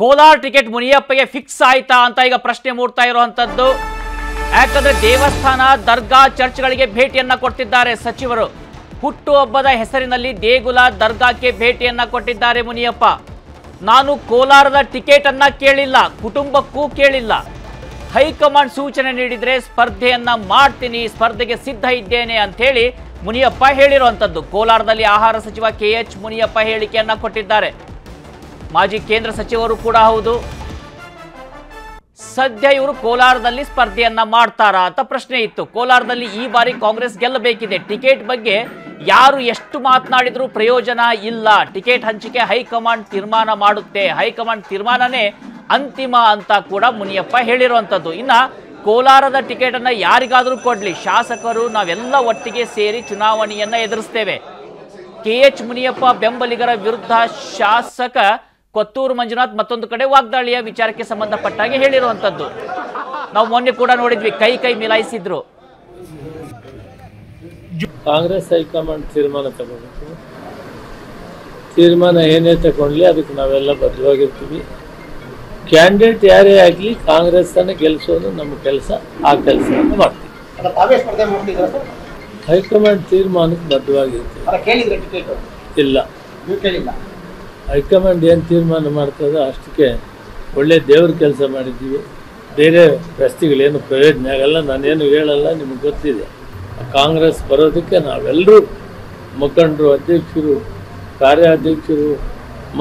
Kolar ticket ಮುನಿಯಪ್ಪಗೆ fix ಆಯ್ತಾ ಅಂತ ಈಗ ಪ್ರಶ್ನೆ ಮೂಡ್ತಾ ಇರುವಂತದ್ದು. ಯಾಕಂದ್ರೆ ದೇವಸ್ಥಾನ, ದರ್ಗಾ, ಚರ್ಚ್ಗಳಿಗೆ ಭೇಟಿಯನ್ನ ಕೊಡ್ತಿದ್ದಾರೆ ಸಚಿವರು. ಹುಟ್ಟುಹಬ್ಬದ ಹೆಸರಿನಲ್ಲಿ ದೇಗುಲ, ದರ್ಗಾಕ್ಕೆ ಭೇಟಿಯನ್ನ ಕೊಟ್ಟಿದ್ದಾರೆ ಮುನಿಯಪ್ಪ. ನಾನು ಕೋಲಾರದ ಟಿಕೆಟ್ ಅನ್ನ ಕೇಳಿಲ್ಲ, ಕುಟುಂಬಕ್ಕೂ ಕೇಳಿಲ್ಲ. ಹೈಕಮಾಂಡ್ ಸೂಚನೆ ನೀಡಿದ್ರೆ ಸ್ಪರ್ಧೆಯನ್ನ ಮಾಡ್ತೀನಿ, ಸ್ಪರ್ಧೆಗೆ ಸಿದ್ಧ ಇದ್ದೇನೆ ಅಂತ ಹೇಳಿ ಮುನಿಯಪ್ಪ ಹೇಳಿರುವಂತದ್ದು. ಕೋಲಾರದಲ್ಲಿ ಆಹಾರ ಸಚಿವ KH ಮುನಿಯಪ್ಪ ಹೇಳಿಕೆಯನ್ನ ಕೊಟ್ಟಿದ್ದಾರೆ. ಮಾಜಿ ಕೇಂದ್ರ ಸಚಿವರು ಕೂಡ ಹೌದು. ಸದ್ಯ ಇವರು ಕೋಲಾರದಲ್ಲಿ ಸ್ಪರ್ಧೆಯನ್ನ ಮಾಡ್ತಾರಾ ಅಂತ ಪ್ರಶ್ನೆ ಇತ್ತು. ಕೋಲಾರದಲ್ಲಿ ಈ ಬಾರಿ ಕಾಂಗ್ರೆಸ್ ಗೆಲ್ಲಬೇಕಿದೆ. ಟಿಕೆಟ್ ಬಗ್ಗೆ ಯಾರು ಎಷ್ಟು ಮಾತನಾಡಿದ್ರು ಪ್ರಯೋಜನ ಇಲ್ಲ. ಟಿಕೆಟ್ ಹಂಚಿಕೆ ಹೈಕಮಾಂಡ್ ತೀರ್ಮಾನ ಮಾಡುತ್ತೆ, ಹೈಕಮಾಂಡ್ ತೀರ್ಮಾನನೇ ಅಂತಿಮ ಅಂತ ಕೂಡ ಮುನಿಯಪ್ಪ ಹೇಳಿರುವಂಥದ್ದು. ಇನ್ನು ಕೋಲಾರದ ಟಿಕೆಟ್ ಅನ್ನ ಯಾರಿಗಾದರೂ ಕೊಡ್ಲಿ, ಶಾಸಕರು ನಾವೆಲ್ಲ ಒಟ್ಟಿಗೆ ಸೇರಿ ಚುನಾವಣೆಯನ್ನ ಎದುರಿಸ್ತೇವೆ. KH ಮುನಿಯಪ್ಪ ಬೆಂಬಲಿಗರ ವಿರುದ್ಧ ಶಾಸಕ ಕೊತ್ತೂರು ಮಂಜುನಾಥ್ ಮತ್ತೊಂದು ಕಡೆ ವಾಗ್ದಾಳಿಯ ವಿಚಾರಕ್ಕೆ ಸಂಬಂಧಪಟ್ಟಾಗೆ ಹೇಳಿರುವಂಥದ್ದು. ನಾವು ಮೊನ್ನೆ ಕೂಡ ನೋಡಿದ್ವಿ, ಕೈ ಮಿಲಾಯಿಸಿದ್ರು. ಕಾಂಗ್ರೆಸ್ ಹೈಕಮಾಂಡ್ ತೀರ್ಮಾನ ತಗೋಬೇಕು. ತೀರ್ಮಾನ ಏನೇ ತಗೊಂಡ್ಲಿ ಅದಕ್ಕೆ ನಾವೆಲ್ಲ ಬದ್ಧವಾಗಿರ್ತೀವಿ. ಕ್ಯಾಂಡಿಡೇಟ್ ಯಾರೇ ಆಗಲಿ ಕಾಂಗ್ರೆಸ್ ಅನ್ನ ಗೆಲ್ಲಿಸೋದು ನಮ್ಮ ಕೆಲಸ. ಆ ಕೆಲಸವನ್ನು ಮಾಡ್ತೀವಿ. ಹೈಕಮಾಂಡ್ ತೀರ್ಮಾನಕ್ಕೆ ಬದ್ಧವಾಗಿರ್ತೀವಿ. ಇಲ್ಲ, ಹೈಕಮಾಂಡ್ ಏನು ತೀರ್ಮಾನ ಮಾಡ್ತದೋ ಅಷ್ಟಕ್ಕೆ ಒಳ್ಳೆ ದೇವ್ರ ಕೆಲಸ ಮಾಡಿದ್ದೀವಿ. ಬೇರೆ ಪ್ರಶ್ನೆಗಳೇನು ಪ್ರಯೋಜನ ಆಗಲ್ಲ. ನಾನೇನು ಹೇಳಲ್ಲ, ನಿಮಗೆ ಗೊತ್ತಿದೆ. ಕಾಂಗ್ರೆಸ್ ಬರೋದಕ್ಕೆ ನಾವೆಲ್ಲರೂ ಮುಖಂಡರು, ಅಧ್ಯಕ್ಷರು, ಕಾರ್ಯಾಧ್ಯಕ್ಷರು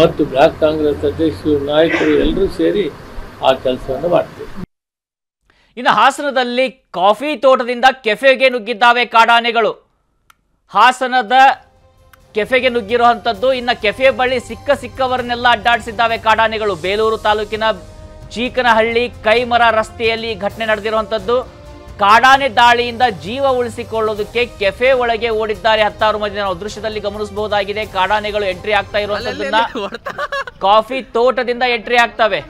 ಮತ್ತು ಬ್ಲಾಕ್ ಕಾಂಗ್ರೆಸ್ ಅಧ್ಯಕ್ಷರು, ನಾಯಕರು ಎಲ್ಲರೂ ಸೇರಿ ಆ ಕೆಲಸವನ್ನು ಮಾಡ್ತೀವಿ. ಇನ್ನು ಹಾಸನದಲ್ಲಿ ಕಾಫಿ ತೋಟದಿಂದ ಕೆಫೆಗೆ ನುಗ್ಗಿದ್ದಾವೆ ಕಾಡಾನೆಗಳು. ಹಾಸನದ ಕೆಫೆಗೆ ನುಗ್ಗಿರುವಂಥದ್ದು. ಇನ್ನು ಕೆಫೆ ಬಳಿ ಸಿಕ್ಕವರನ್ನೆಲ್ಲ ಅಡ್ಡಾಡಿಸಿದ್ದಾವೆ ಕಾಡಾನೆಗಳು. ಬೇಲೂರು ತಾಲೂಕಿನ ಚೀಕನಹಳ್ಳಿ ಕೈಮರ ರಸ್ತೆಯಲ್ಲಿ ಘಟನೆ ನಡೆದಿರುವಂಥದ್ದು. ಕಾಡಾನೆ ದಾಳಿಯಿಂದ ಜೀವ ಉಳಿಸಿಕೊಳ್ಳೋದಕ್ಕೆ ಕೆಫೆ ಒಳಗೆ ಓಡಿದ್ದಾರೆ 10 ಮಂದಿ. ನಾವು ದೃಶ್ಯದಲ್ಲಿ ಗಮನಿಸಬಹುದಾಗಿದೆ. ಕಾಡಾನೆಗಳು ಎಂಟ್ರಿ ಆಗ್ತಾ ಇರುವಂತದ್ದನ್ನ ಕಾಫಿ ತೋಟದಿಂದ ಎಂಟ್ರಿ ಆಗ್ತವೆ.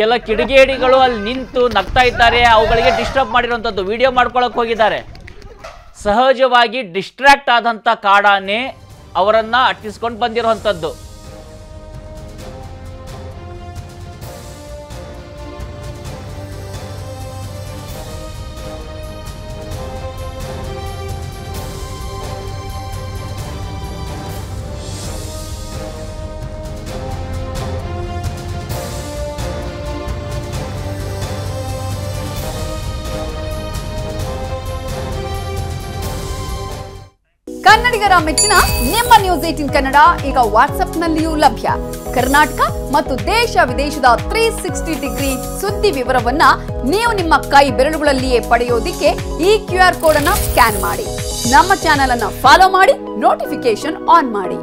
ಕೆಲ ಕಿಡಿಗೇಡಿಗಳು ಅಲ್ಲಿ ನಿಂತು ನಗ್ತಾ ಇದ್ದಾರೆ. ಅವುಗಳಿಗೆ ಡಿಸ್ಟರ್ಬ್ ಮಾಡಿರುವಂತದ್ದು. ವಿಡಿಯೋ ಮಾಡ್ಕೊಳಕ್ ಹೋಗಿದ್ದಾರೆ. ಸಹಜವಾಗಿ ಡಿಸ್ಟ್ರಾಕ್ಟ್ ಆದಂತ ಕಾಡಾನೆ ಅವರನ್ನ ಅಟ್ಟಿಸ್ಕೊಂಡು ಬಂದಿರುವಂತದ್ದು. ಕನ್ನಡಿಗರ ಮೆಚ್ಚಿನ ನಿಮ್ಮ ನ್ಯೂಸ್ 18 ಕನ್ನಡ ಈಗ ವಾಟ್ಸ್ಆಪ್ನಲ್ಲಿಯೂ ಲಭ್ಯ. ಕರ್ನಾಟಕ ಮತ್ತು ದೇಶ ವಿದೇಶದ 360 ಡಿಗ್ರಿ ಸುದ್ದಿ ವಿವರವನ್ನ ನೀವು ನಿಮ್ಮ ಕೈ ಬೆರಳುಗಳಲ್ಲಿಯೇ ಪಡೆಯೋದಿಕ್ಕೆ ಈ QR ಕೋಡ್ ಅನ್ನ ಸ್ಕ್ಯಾನ್ ಮಾಡಿ. ನಮ್ಮ ಚಾನೆಲ್ ಅನ್ನ ಫಾಲೋ ಮಾಡಿ, ನೋಟಿಫಿಕೇಶನ್ ಆನ್ ಮಾಡಿ.